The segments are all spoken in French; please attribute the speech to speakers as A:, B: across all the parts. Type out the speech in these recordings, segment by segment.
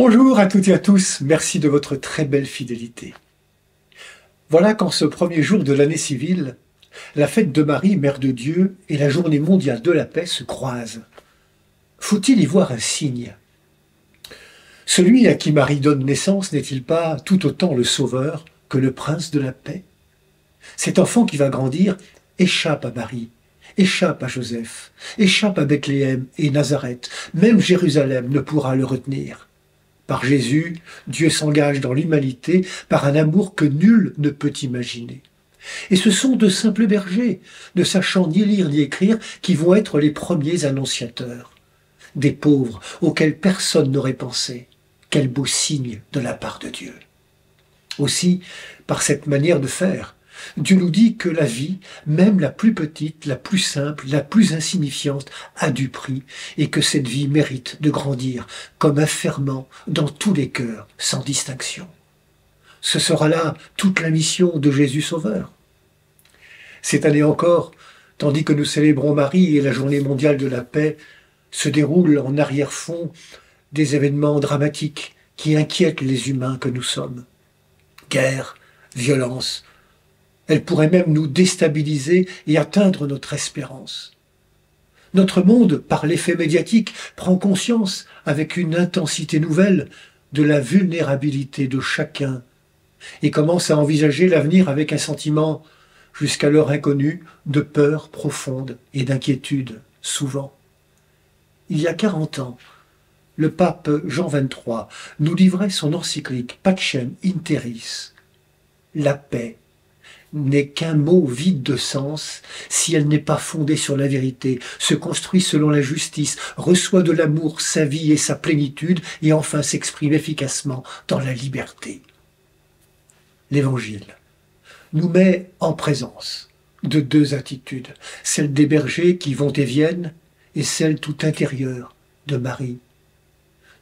A: Bonjour à toutes et à tous, merci de votre très belle fidélité. Voilà qu'en ce premier jour de l'année civile, la fête de Marie, Mère de Dieu, et la journée mondiale de la paix se croisent. Faut-il y voir un signe? Celui à qui Marie donne naissance n'est-il pas tout autant le Sauveur que le Prince de la paix? Cet enfant qui va grandir échappe à Marie, échappe à Joseph, échappe à Bethléem et Nazareth. Même Jérusalem ne pourra le retenir. Par Jésus, Dieu s'engage dans l'humanité par un amour que nul ne peut imaginer. Et ce sont de simples bergers, ne sachant ni lire ni écrire, qui vont être les premiers annonciateurs. Des pauvres auxquels personne n'aurait pensé. Quel beau signe de la part de Dieu. Aussi, par cette manière de faire, Dieu nous dit que la vie, même la plus petite, la plus simple, la plus insignifiante, a du prix, et que cette vie mérite de grandir comme un ferment dans tous les cœurs, sans distinction. Ce sera là toute la mission de Jésus Sauveur. Cette année encore, tandis que nous célébrons Marie et la journée mondiale de la paix, se déroulent en arrière-fond des événements dramatiques qui inquiètent les humains que nous sommes. Guerre, violence, elles pourraient même nous déstabiliser et atteindre notre espérance. Notre monde, par l'effet médiatique, prend conscience, avec une intensité nouvelle, de la vulnérabilité de chacun et commence à envisager l'avenir avec un sentiment, jusqu'alors inconnu, de peur profonde et d'inquiétude, souvent. Il y a 40 ans, le pape Jean XXIII nous livrait son encyclique Pacem in Terris. La paix n'est qu'un mot vide de sens si elle n'est pas fondée sur la vérité, se construit selon la justice, reçoit de l'amour sa vie et sa plénitude, et enfin s'exprime efficacement dans la liberté. L'Évangile nous met en présence de deux attitudes, celle des bergers qui vont et viennent, et celle tout intérieure de Marie.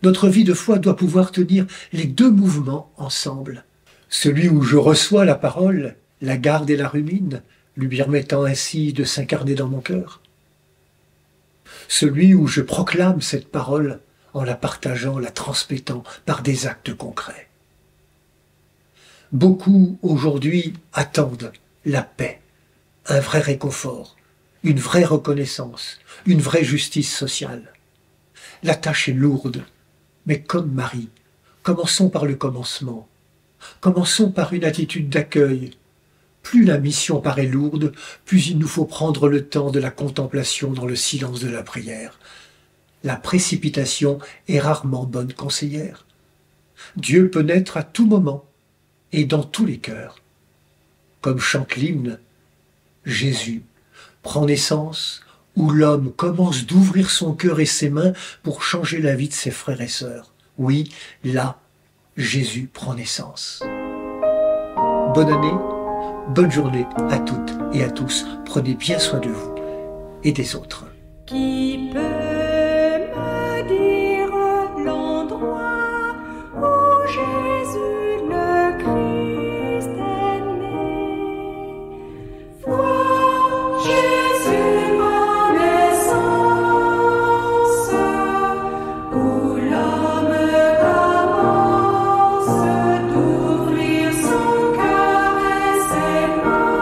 A: Notre vie de foi doit pouvoir tenir les deux mouvements ensemble. Celui où je reçois la parole, la garde et la rumine, lui permettant ainsi de s'incarner dans mon cœur. Celui où je proclame cette parole en la partageant, la transmettant par des actes concrets. Beaucoup aujourd'hui attendent la paix, un vrai réconfort, une vraie reconnaissance, une vraie justice sociale. La tâche est lourde, mais comme Marie, commençons par le commencement. Commençons par une attitude d'accueil. Plus la mission paraît lourde, plus il nous faut prendre le temps de la contemplation dans le silence de la prière. La précipitation est rarement bonne conseillère. Dieu peut naître à tout moment et dans tous les cœurs. Comme chante l'hymne, Jésus prend naissance où l'homme commence d'ouvrir son cœur et ses mains pour changer la vie de ses frères et sœurs. Oui, là, Jésus prend naissance. Bonne année, bonne journée à toutes et à tous. Prenez bien soin de vous et des autres.
B: Qui peut me dire l'endroit où Jésus le Christ est né? Vois Jésus en naissance, où l'homme commence d'ouvrir son cœur et ses mains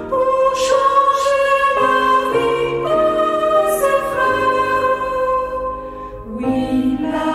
B: pour changer la vie de ses frères. Oui, la